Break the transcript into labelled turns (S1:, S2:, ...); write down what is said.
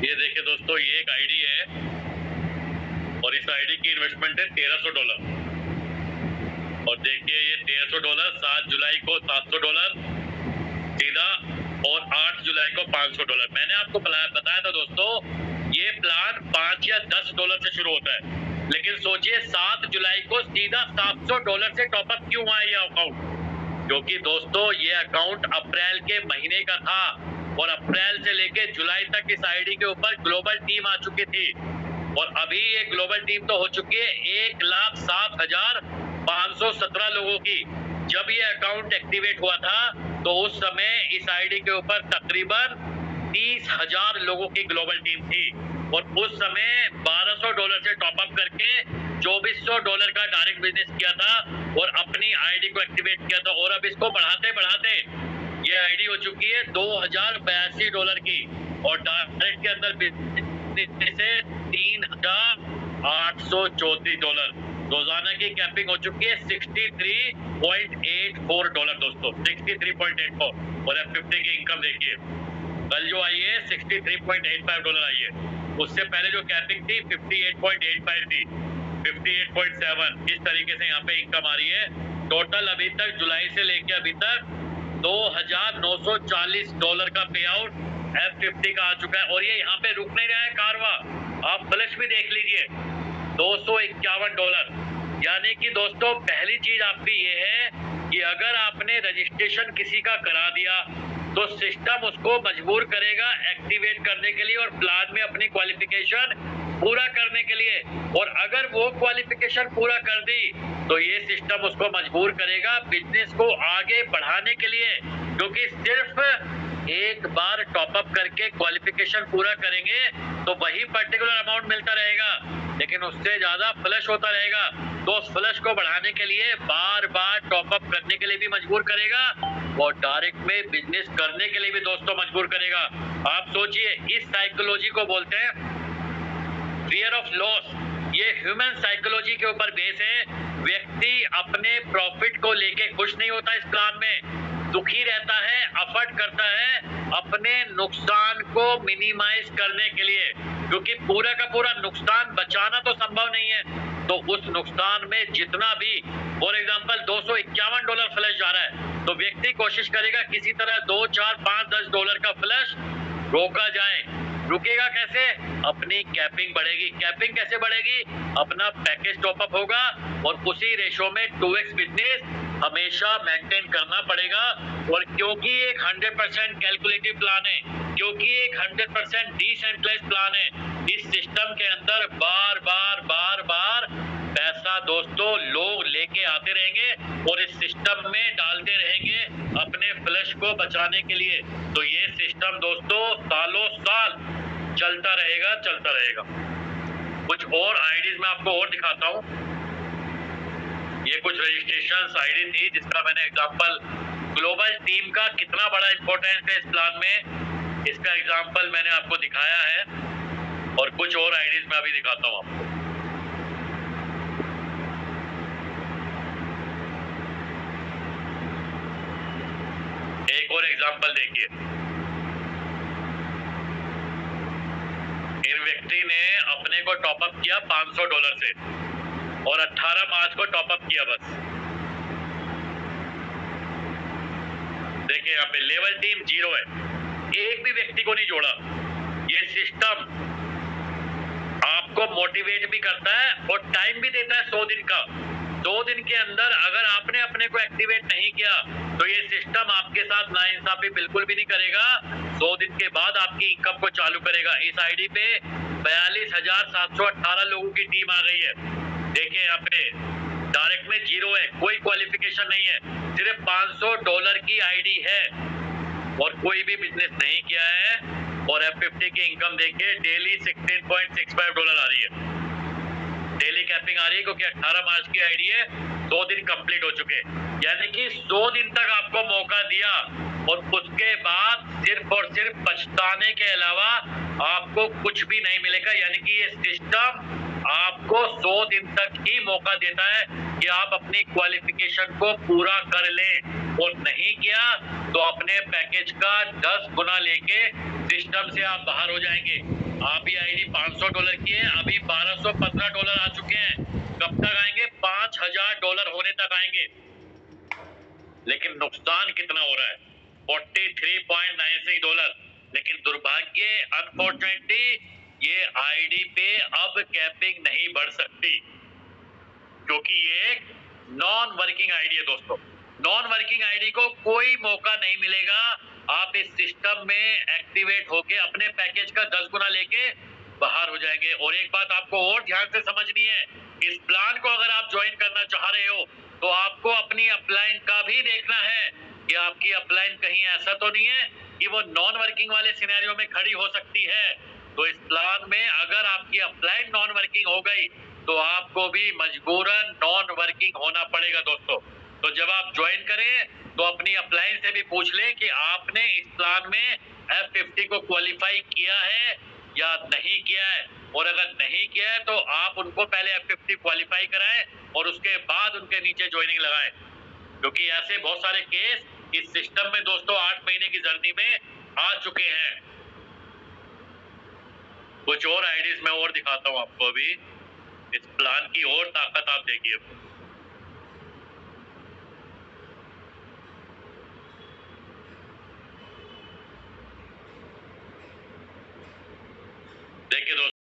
S1: ये देखिए दोस्तों, ये एक आईडी है और इस आईडी की इन्वेस्टमेंट है $1300। और देखिए ये $1300 7 जुलाई को $700 सीधा और 8 जुलाई को $500। मैंने आपको बताया था दोस्तों, ये प्लान $5 या $10 से शुरू होता है, लेकिन सोचिए 7 जुलाई को सीधा $700 से टॉपअप क्यों हुआ ये अकाउंट? क्योंकि दोस्तों ये अकाउंट अप्रैल के महीने का था और अप्रैल से लेके जुलाई तक इस आईडी के ऊपर ग्लोबल टीम आ चुकी थी और अभी ये ग्लोबल टीम तो हो चुकी है 1,07,517 लोगों की। जब ये अकाउंट एक्टिवेट हुआ था तो उस समय इस आईडी के ऊपर तकरीबन 30,000 लोगों की ग्लोबल टीम थी और उस समय $1200 से टॉपअप करके $2400 का डायरेक्ट बिजनेस किया था और अपनी आईडी को एक्टिवेट किया था। और अब इसको बढ़ाते बढ़ाते ये आईडी हो चुकी है $2082 की और डायरेक्ट के अंदर बिजनेस से $3,834। रोजाना की कैपिंग हो चुकी है $63.84 दोस्तों, 63.84। और F50 की इनकम देखिए, कल जो आई है $63.85 आई है। उससे पहले जो कैपिंग थी 58.85 थी, 58.7। इस तरीके से यहाँ पे इनकम आ रही है। टोटल अभी तक जुलाई से लेके अभी तक $2,940 का पे आउट F50 का आ चुका है और ये यहाँ पे रुक नहीं रहा है कारवा। आप फ्लैश भी देख लीजिए, $251। यानी कि दोस्तों पहली चीज आपकी ये है कि अगर आपने रजिस्ट्रेशन किसी का करा दिया तो सिस्टम उसको मजबूर करेगा एक्टिवेट करने के लिए और प्लान में अपनी क्वालिफिकेशन पूरा करने के लिए। और अगर वो क्वालिफिकेशन पूरा कर दी तो ये सिस्टम उसको मजबूर करेगा बिजनेस को आगे बढ़ाने के लिए, क्योंकि सिर्फ एक बार टॉपअप करके क्वालिफिकेशन पूरा करेंगे तो वही पर्टिकुलर अमाउंट मिलता रहेगा, लेकिन उससे ज्यादा फ्लश होता रहेगा। तो उस फ्लश को बढ़ाने के लिए बार बार टॉपअप करने के लिए भी मजबूर करेगा और डायरेक्ट में बिजनेस करने के लिए भी दोस्तों मजबूर करेगा। आप सोचिए, इस साइकोलॉजी को बोलते हैं फियर ऑफ लॉस। ये ह्यूमन साइकोलॉजी के ऊपर बेस है। व्यक्ति अपने प्रॉफिट को लेके खुश नहीं होता, इस प्लान में दुखी रहता है, एफर्ट करता है अपने नुकसान को मिनिमाइज करने के लिए, क्योंकि पूरा का पूरा नुकसान बचाना तो संभव नहीं है। तो उस नुकसान में जितना भी, फॉर एग्जांपल $251 फ्लश जा रहा है तो व्यक्ति कोशिश करेगा किसी तरह 2, 4, 5, $10 का फ्लश रोका जाए। रुकेगा कैसे? अपनी कैपिंग बढ़ेगी। कैपिंग कैसे बढ़ेगी? अपना पैकेज टॉपअप होगा और उसी रेशो में 2x बिजनेस हमेशा मेंटेन करना पड़ेगा। और क्योंकि एक 100% कैलकुलेटिव प्लान है, क्योंकि एक 100% डिसेंट्रलाइज्ड प्लान है, इस सिस्टम के अंदर बार बार पैसा दोस्तों लोग लेके आते रहेंगे और इस सिस्टम में डालते रहेंगे अपने फ्लश को बचाने के लिए। तो ये सिस्टम दोस्तों सालों साल चलता रहेगा। कुछ और आईडीज में आपको और दिखाता हूँ। ये कुछ रजिस्ट्रेशन आईडी थी जिसका मैंने एग्जांपल, ग्लोबल टीम का कितना बड़ा इंपॉर्टेंस है इस प्लान में, इसका एग्जांपल मैंने आपको दिखाया है। और कुछ और आईडीज में अभी दिखाता हूँ आपको। एक और एग्जांपल देखिए, इन व्यक्ति ने अपने को टॉपअप किया $500 से और 18 मार्च को टॉपअप किया बस। देखिए यहाँ पे लेवल टीम 0 है, एक भी व्यक्ति को नहीं जोड़ा। ये सिस्टम आपको मोटिवेट भी करता है और टाइम भी देता है 100 दिन का। 2 दिन के अंदर अगर आपने अपने को एक्टिवेट नहीं किया तो ये सिस्टम आपके साथ नाइंसाफी बिल्कुल भी नहीं करेगा। 100 दिन के बाद आपकी इनकम को चालू करेगा। इस आईडी पे 42,718 लोगों की टीम आ गई है। देखिए यहाँ पे डायरेक्ट में 0 है, कोई क्वालिफिकेशन नहीं है, सिर्फ $500 की आईडी है और कोई भी बिजनेस नहीं किया है। और F50 की इनकम देखिए, डेली $16.65 आ रही है, डेली कैपिंग आ रही है, क्योंकि 18 मार्च की आईडी है। 2 दिन कंप्लीट हो चुके, यानी कि 100 दिन तक आपको मौका दिया और उसके बाद सिर्फ और सिर्फ पछताने के अलावा आपको कुछ भी नहीं मिलेगा। यानी कि ये सिस्टम आपको 100 दिन तक ही मौका देता है कि आप अपनी क्वालिफिकेशन को पूरा कर लें, और नहीं किया तो अपने पैकेज का 10 गुना लेके सिस्टम से आप बाहर हो जाएंगे। आप ही आईडी $500 की है, अभी $1215 आ चुके हैं। कब तक आएंगे? $5000 होने तक आएंगे। लेकिन नुकसान कितना हो रहा है? $43.96। लेकिन दुर्भाग्य, अनफॉर्चुनेटली, ये आईडी पे अब कैपिंग नहीं बढ़ सकती, क्योंकि ये एक नॉन वर्किंग आईडी है दोस्तों। नॉन वर्किंग आईडी को कोई मौका नहीं मिलेगा। आप इस सिस्टम में एक्टिवेट होके अपने पैकेज का 10 गुना लेके बाहर हो जाएंगे। और एक बात आपको और ध्यान से समझनी है, इस प्लान को अगर आप ज्वाइन करना चाह रहे हो तो आपको अपनी अपलाइन का भी देखना है कि आपकी अपलाइन कहीं ऐसा तो नहीं है कि वो नॉन वर्किंग वाले सिनेरियो में खड़ी हो सकती है। तो इस प्लान में अगर आपकी अपलाइन नॉन वर्किंग हो गई तो आपको भी मजबूरन नॉन वर्किंग होना पड़ेगा दोस्तों। तो जब आप ज्वाइन करें तो अपनी अपलाइन से भी पूछ लें कि आपने इस प्लान में F50 को क्वालिफाई किया है या नहीं किया है, और अगर नहीं किया है तो आप उनको पहले F50 क्वालिफाई कराएं और उसके बाद उनके नीचे ज्वाइनिंग लगाएं, क्योंकि ऐसे बहुत सारे केस इस सिस्टम में दोस्तों 8 महीने की जर्नी में आ चुके हैं। कुछ और आईडीज मैं और दिखाता हूं आपको। अभी इस प्लान की और ताकत आप देखिए। देखिए दोस्तों,